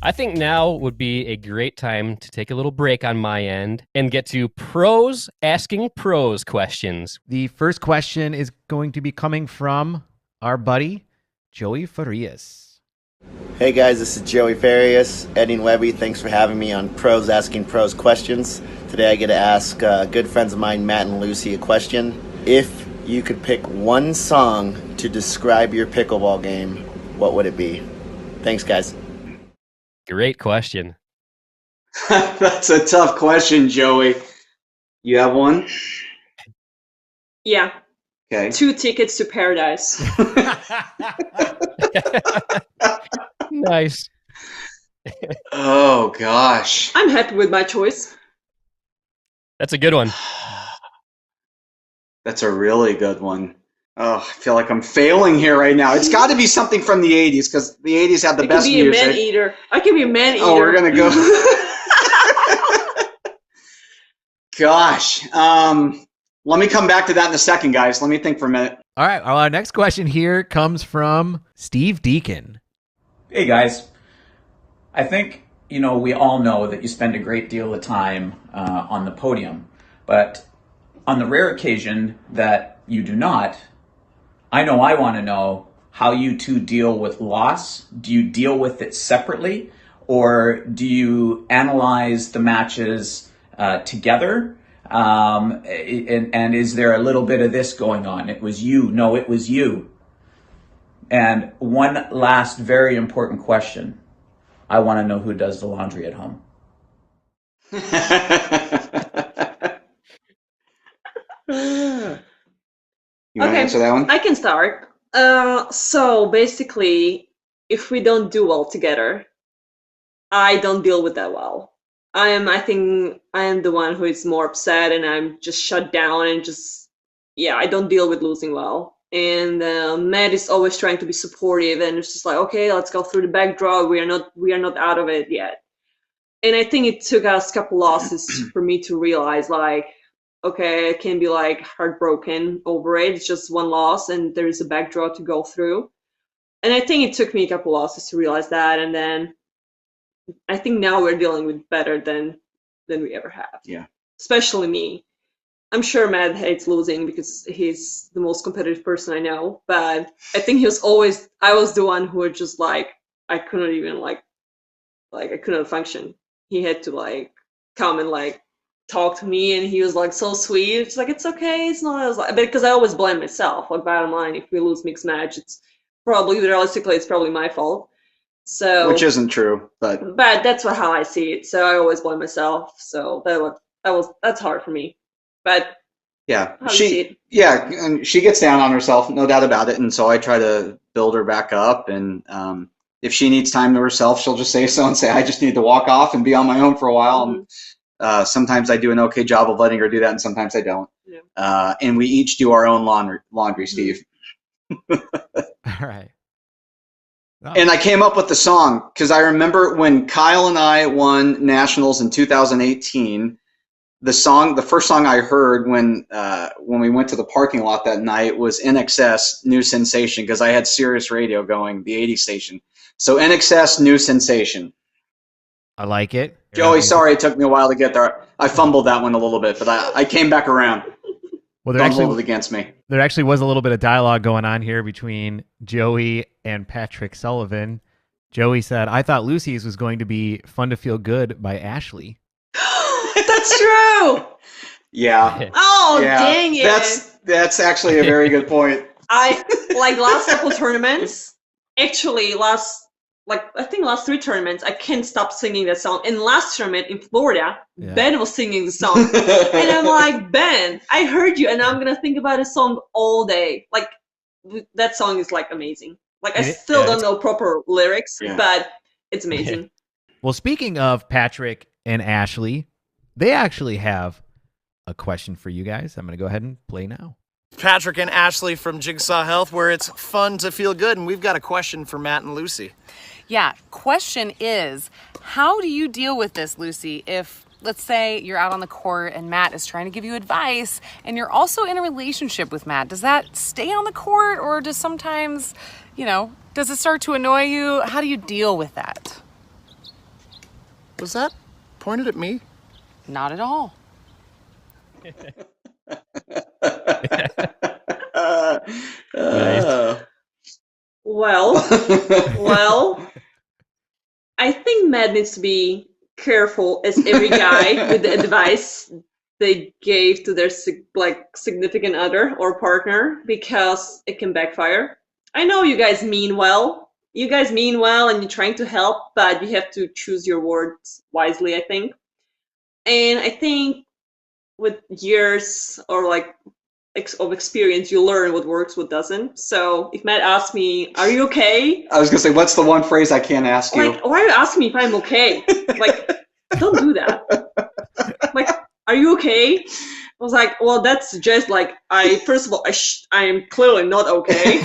I think now would be a great time to take a little break on my end and get to pros asking pros questions. The first question is going to be coming from our buddy, Joey Farias. Hey guys, this is Joey Farias, Eddie and Webby. Thanks for having me on Pros Asking Pros Questions. Today I get to ask good friends of mine, Matt and Lucy, a question. If you could pick one song to describe your pickleball game, what would it be? Thanks, guys. Great question. That's a tough question, Joey. You have one? Yeah. Okay. 2 tickets to paradise. Nice. Oh, gosh. I'm happy with my choice. That's a good one. That's a really good one. Oh, I feel like I'm failing here right now. It's got to be something from the 80s, because the 80s had the best music. I can be a man-eater. I can be a man-eater. Oh, we're going to go. Gosh. Let me come back to that in a second, guys. Let me think for a minute. All right. Our next question here comes from Steve Deakin. Hey, guys. I think, we all know that you spend a great deal of time on the podium. But on the rare occasion that you do not, I want to know how you two deal with loss. Do you deal with it separately? Or do you analyze the matches together? And is there a little bit of this going on? It was you. No, it was you. And one last very important question. I want to know who does the laundry at home. You want to answer that one? I can start. So basically, if we don't do well together, I don't deal with that well. I think I am the one who is more upset, and I'm just shut down and I don't deal with losing well. And Matt is always trying to be supportive, and it's just like, okay, let's go through the back draw. We are not out of it yet. And I think it took us a couple losses for me to realize, like, okay, I can be like heartbroken over it. It's just one loss, and there is a back draw to go through. And I think it took me a couple losses to realize that, and then I think now we're dealing with better than we ever have. Yeah. Especially me. I'm sure Matt hates losing because he's the most competitive person I know. But I think I was the one who was just like, I couldn't even I couldn't function. He had to come and talk to me, and he was so sweet. It's it's okay. It's not because I always blame myself. Bottom line, if we lose mixed match, it's probably my fault. So, which isn't true, but that's how I see it. So I always blame myself. So that's hard for me. But yeah, and she gets down on herself, no doubt about it. And so I try to build her back up. And if she needs time to herself, she'll just say so and say, I just need to walk off and be on my own for a while. Mm-hmm. And sometimes I do an okay job of letting her do that, and sometimes I don't. Yeah. And we each do our own laundry, Steve. All right. Oh. And I came up with the song because I remember when Kyle and I won nationals in 2018. The first song I heard when we went to the parking lot that night was NXS New Sensation, because I had Sirius Radio going, the 80s station. So NXS New Sensation. I like it. Joey, sorry it took me a while to get there. I fumbled that one a little bit, but I came back around. Well, Don't hold it against me. There actually was a little bit of dialogue going on here between Joey and Patrick Sullivan. Joey said, I thought Lucy's was going to be Fun to Feel Good by Ashley. That's true. Yeah. Oh, yeah. Dang it. That's actually a very good point. I last couple tournaments, actually I think last 3 tournaments, I can't stop singing that song. And last tournament in Florida, Ben was singing the song. And I'm like, Ben, I heard you, and I'm going to think about a song all day. That song is amazing. I still don't know proper lyrics, but it's amazing. Well, speaking of Patrick and Ashley, they actually have a question for you guys. I'm going to go ahead and play now. Patrick and Ashley from Jigsaw Health, where it's fun to feel good, and we've got a question for Matt and Lucy. Yeah, question is, how do you deal with this, Lucy, if, let's say, you're out on the court and Matt is trying to give you advice, and you're also in a relationship with Matt? Does that stay on the court, or does sometimes, does it start to annoy you? How do you deal with that? Was that pointed at me? Not at all. Nice. Well, I think Matt needs to be careful as every guy with the advice they gave to their significant other or partner, because it can backfire. I know you guys mean well. You guys mean well and you're trying to help, but you have to choose your words wisely, I think. And I think with years or of experience, you learn what works, what doesn't. So if Matt asks me, "Are you okay?" I was gonna say, what's the one phrase I can't ask you? Like, why are you asking me if I'm okay? Like, don't do that. Like, are you okay? I was like, well, that's just like, first of all, I am clearly not okay,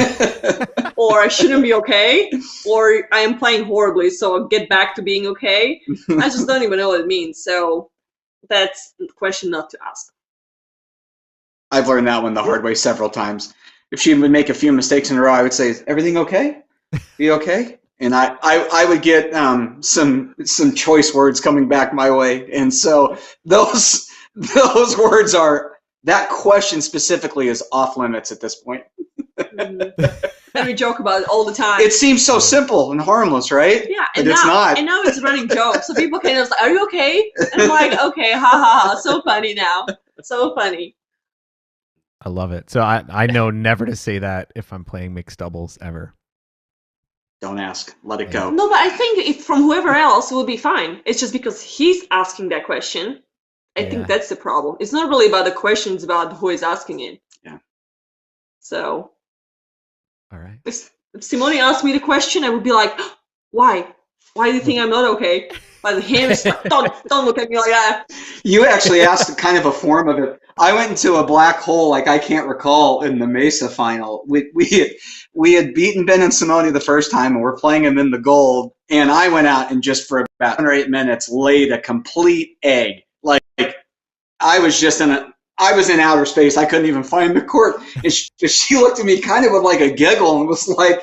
or I shouldn't be okay, or I am playing horribly, so I'll get back to being okay. I just don't even know what it means. So that's the question not to ask. I've learned that one the hard way several times. If she would make a few mistakes in a row, I would say, "Is everything okay? You okay?" And I would get some choice words coming back my way. And so those words are, that question specifically is off limits at this point. And we joke about it all the time. It seems so simple and harmless, right? Yeah, but it's not. And now it's a running joke. So people can just like, "Are you okay?" And I'm like, "Okay, ha ha ha." So funny now. So funny. I love it. So I know never to say that if I'm playing mixed doubles ever. Don't ask. Let it go. No, but I think if from whoever else, it will be fine. It's just because he's asking that question. I think that's the problem. It's not really about the question, it's about who is asking it. Yeah. So. All right. If Simone asked me the question, I would be like, "Why? Why do you think I'm not okay?" But him, don't look at me like that. You actually asked kind of a form of it. I went into a black hole like I can't recall in the Mesa final. We had beaten Ben and Simone the first time, and we're playing them in the gold. And I went out and just for about 7 or 8 minutes laid a complete egg. Like I was in outer space. I couldn't even find the court. And she looked at me kind of with like a giggle and was like,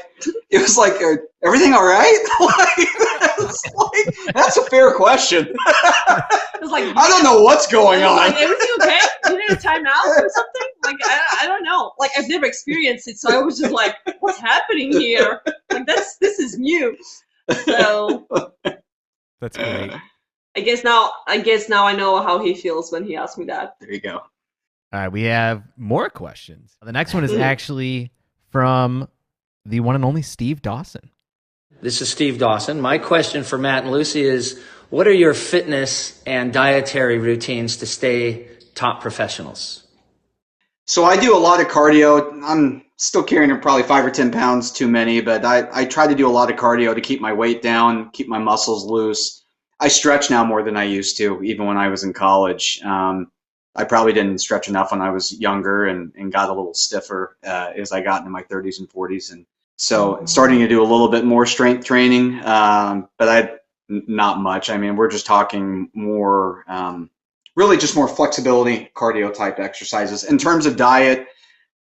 "Everything all right?" That's a fair question. It was like, I don't know what's going on. Like, everything okay? You need a timeout or something? Like, I don't know. Like, I've never experienced it, so I was just like, "What's happening here?" Like, this is new. So That's great. I guess now I know how he feels when he asks me that. There you go. All right, we have more questions. The next one is actually from the one and only Steve Dawson. This is Steve Dawson. My question for Matt and Lucy is, what are your fitness and dietary routines to stay top professionals? So I do a lot of cardio. I'm still carrying probably 5 or 10 pounds too many, but I try to do a lot of cardio to keep my weight down, keep my muscles loose. I stretch now more than I used to, even when I was in college. I probably didn't stretch enough when I was younger and got a little stiffer as I got into my 30s and 40s. And so starting to do a little bit more strength training, but not much. I mean, we're just talking more, really just more flexibility, cardio type exercises. In terms of diet,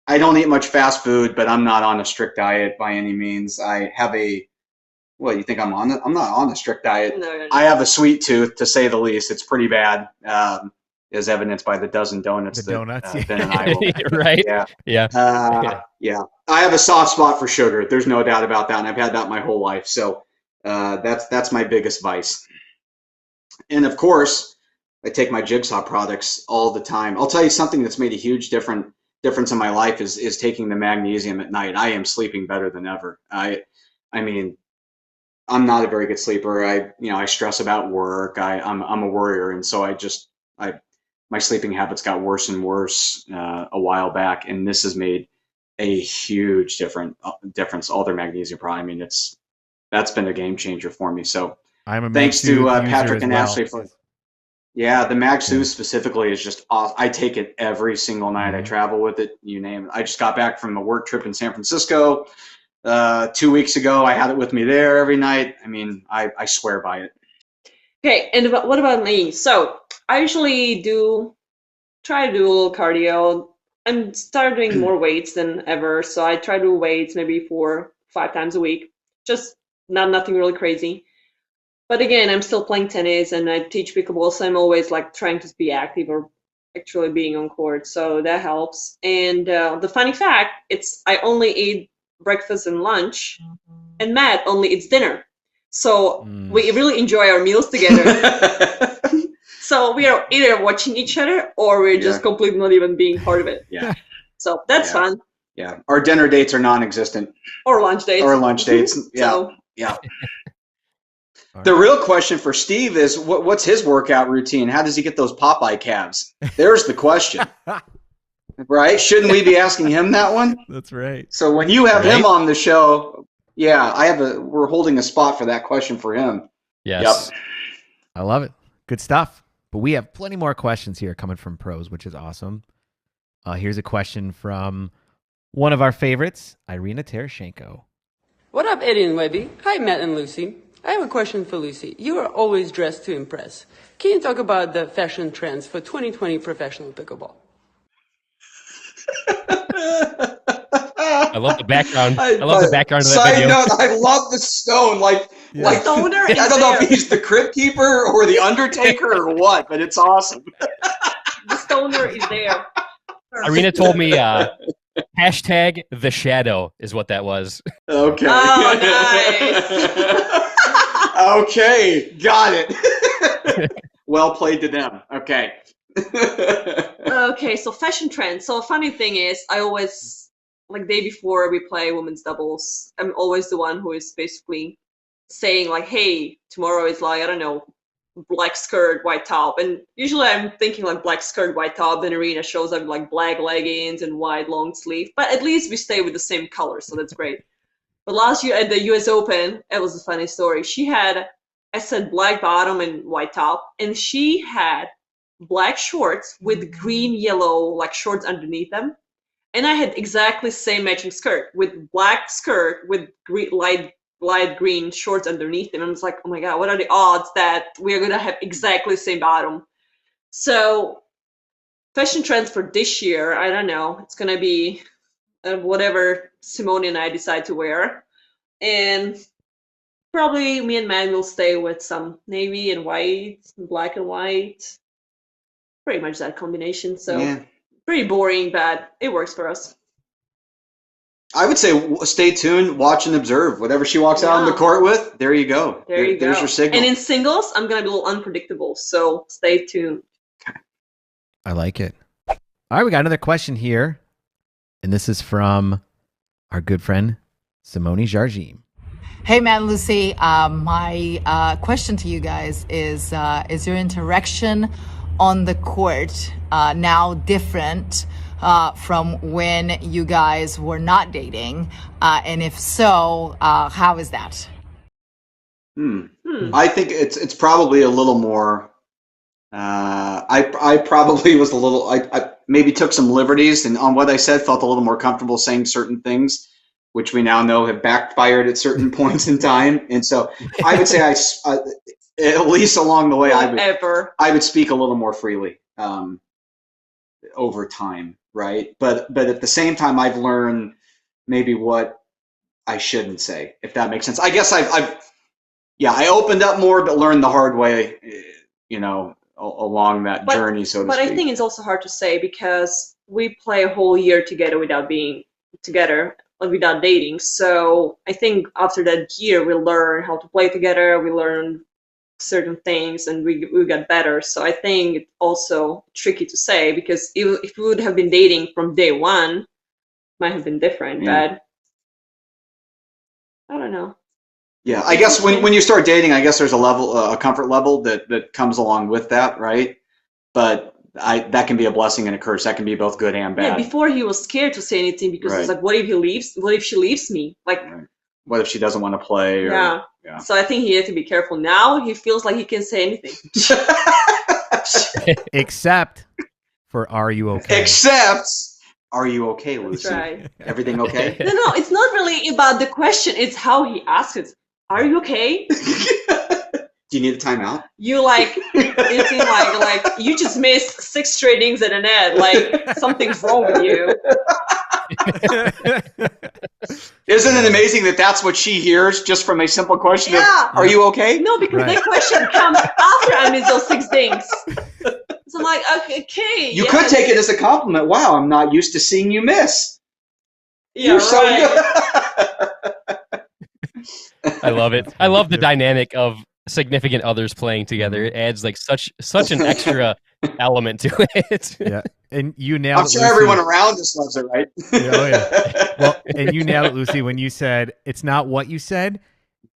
I don't eat much fast food, but I'm not on a strict diet by any means. I have you think I'm on it? I'm not on a strict diet. No. I have a sweet tooth, to say the least. It's pretty bad, as evidenced by the dozen donuts that Ben and I will. Right? Yeah. Yeah. I have a soft spot for sugar. There's no doubt about that, and I've had that my whole life. So that's my biggest vice. And of course, I take my Jigsaw products all the time. I'll tell you something that's made a huge difference in my life is taking the magnesium at night. I am sleeping better than ever. I mean, I'm not a very good sleeper. I stress about work. I'm a worrier, and so my sleeping habits got worse and worse a while back, and this has made a huge difference. All their magnesium product. I mean, that's been a game changer for me. So thanks to Patrick and Ashley for. Yeah, the Mag Sooth specifically is just off. I take it every single night. I travel with it, you name it. I just got back from a work trip in San Francisco 2 weeks ago. I had it with me there every night. I mean, I swear by it. Okay, and what about me? So I usually try to do a little cardio. I'm started doing more weights than ever, so I try to do weights maybe 4-5 times a week. Just nothing really crazy. But again, I'm still playing tennis and I teach pickleball, so I'm always like trying to be active or actually being on court. So that helps. And the funny fact, I only eat breakfast and lunch, and Matt only eats dinner. So we really enjoy our meals together. So we are either watching each other or we're just completely not even being part of it. Yeah. So that's fun. Yeah. Our dinner dates are non-existent. Or lunch dates. Yeah. So. Yeah. The real question for Steve is what's his workout routine? How does he get those Popeye calves? There's the question. Right? Shouldn't we be asking him that one? That's right. So when you have him on the show, we're holding a spot for that question for him. Yes. Yep. I love it. Good stuff. But we have plenty more questions here coming from pros, which is awesome. Here's a question from one of our favorites, Irina Tereschenko. What up, Eddie and Webby? Hi, Matt and Lucy. I have a question for Lucy. You are always dressed to impress. Can you talk about the fashion trends for 2020 professional pickleball? I love the background. I love the background of that Side video. note, I love the stone. Like Stoner I don't know if he's the Crypt Keeper or the Undertaker or what, but it's awesome. The stoner is there. Irina told me hashtag the shadow is what that was. Okay. Oh, nice. Okay, got it. Well played to them. Okay. Okay, so fashion trends. So a funny thing is, I always, like day before we play women's doubles, I'm always the one who is basically saying like, hey, tomorrow is like, I don't know, black skirt, white top. And usually I'm thinking like black skirt, white top, then Irina shows up like black leggings and white long sleeve. But at least we stay with the same color, so that's great. But last year at the US Open, it was a funny story. I said black bottom and white top, and she had black shorts with green, yellow, like shorts underneath them. And I had exactly same matching skirt with black skirt with green, light green shorts underneath them. I was like, oh my God, what are the odds that we're going to have exactly the same bottom? So fashion trends for this year, I don't know. It's going to be whatever Simone and I decide to wear. And probably me and Matt will stay with some navy and white, black and white. Pretty much that combination. So pretty boring, but it works for us. I would say stay tuned, watch and observe. Whatever she walks out on the court with, there you go. There's your signal. And in singles, I'm going to be a little unpredictable. So stay tuned. Okay. I like it. All right, we got another question here. And this is from our good friend, Simone Jardim. Hey, Matt and Lucy. My question to you guys is your interaction on the court now different from when you guys were not dating? And if so, how is that? I think it's probably a little more. I probably was a little. I maybe took some liberties, and on what I said, felt a little more comfortable saying certain things, which we now know have backfired at certain points in time. And so I would say at least along the way, I would speak a little more freely over time, right? But at the same time, I've learned maybe what I shouldn't say, if that makes sense. I guess I opened up more, but learned the hard way, along that journey, so to speak. But I think it's also hard to say because we play a whole year together without being together, without dating. So I think after that year, we learn how to play together. We learn certain things and we got better. So I think it's also tricky to say because if we would have been dating from day one, it might have been different. But I don't know. Yeah, I guess when you start dating, I guess there's a comfort level that comes along with that, right? But that can be a blessing and a curse. That can be both good and bad. Yeah, before he was scared to say anything because it's like, what if he leaves? What if she leaves me? Like, what if she doesn't want to play? Yeah. So I think he had to be careful. Now he feels like he can say anything. Except for "Are you okay?" Except, are you okay, Lucy? That's right. Everything okay? No, it's not really about the question. It's how he asks it. Are you okay? Do you need a timeout? You it seems like you just missed 6 straight innings at a net. Like something's wrong with you. Isn't it amazing that that's what she hears just from a simple question of, are you okay? No, because the question comes after I miss those 6 things. So I'm like, okay. You could take it as a compliment. Wow, I'm not used to seeing you miss. Yeah, You're so good. I love it. I love the dynamic of significant others playing together. It adds like such an extra element to it. Yeah, and you nailed it. I'm sure Lucy. everyone around us loves it, right? Yeah, oh yeah. Well, and you nailed it, Lucy, when you said it's not what you said,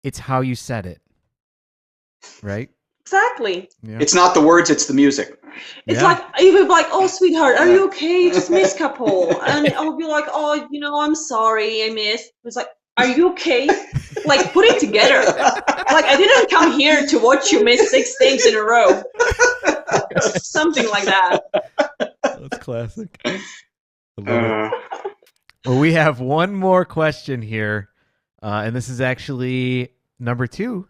it's how you said it. Right? Exactly. Yeah. It's not the words, it's the music. It's like, even like, oh, sweetheart, are you okay? You just missed couple. And I'll be like, oh, I'm sorry, I missed. It's like, are you okay? Like, put it together. Like, I didn't come here to watch you miss 6 things in a row. Something like that. That's classic. I love it. Well, we have one more question here, and this is actually number 2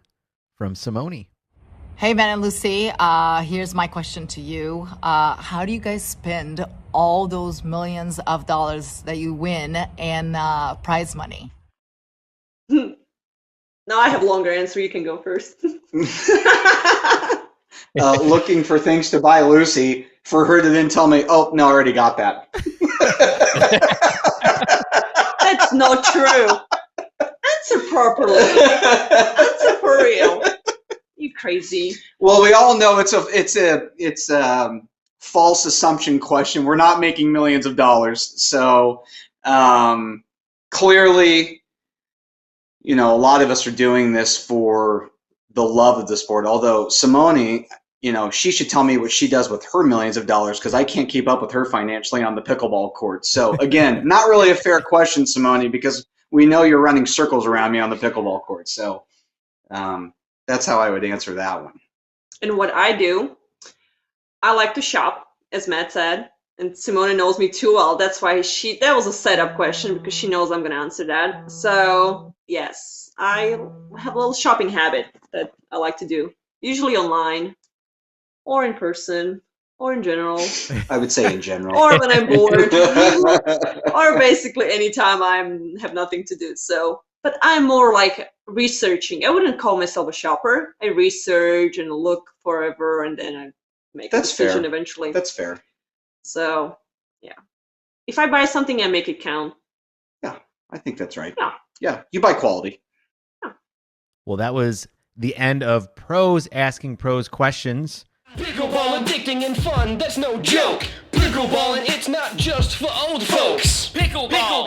from Simone. Hey, Matt and Lucy, here's my question to you. How do you guys spend all those millions of dollars that you win in prize money? Now I have a longer answer. You can go first. Looking for things to buy Lucy for her to then tell me, oh, no, I already got that. That's not true. Answer properly. Answer for real. You crazy. Well, we all know it's a false assumption question. We're not making millions of dollars. So clearly, a lot of us are doing this for the love of the sport. Although Simone, she should tell me what she does with her millions of dollars, because I can't keep up with her financially on the pickleball court. So again, not really a fair question, Simone, because we know you're running circles around me on the pickleball court. So that's how I would answer that one. And what I do, I like to shop, as Matt said. And Simone knows me too well. That's why that was a setup question, because she knows I'm going to answer that. So, yes, I have a little shopping habit that I like to do. Usually online, or in person, or in general. I would say in general. Or when I'm bored. Or basically anytime I have nothing to do. So, but I'm more like researching. I wouldn't call myself a shopper. I research and look forever, and then I make a decision eventually. That's fair. So, yeah. If I buy something, I make it count. Yeah, I think that's right. Yeah. Yeah, you buy quality. Yeah. Well, that was the end of Pros Asking Pros questions. Pickleball addicting and fun, that's no joke. Pickleballing, it's not just for old folks. Pickleball.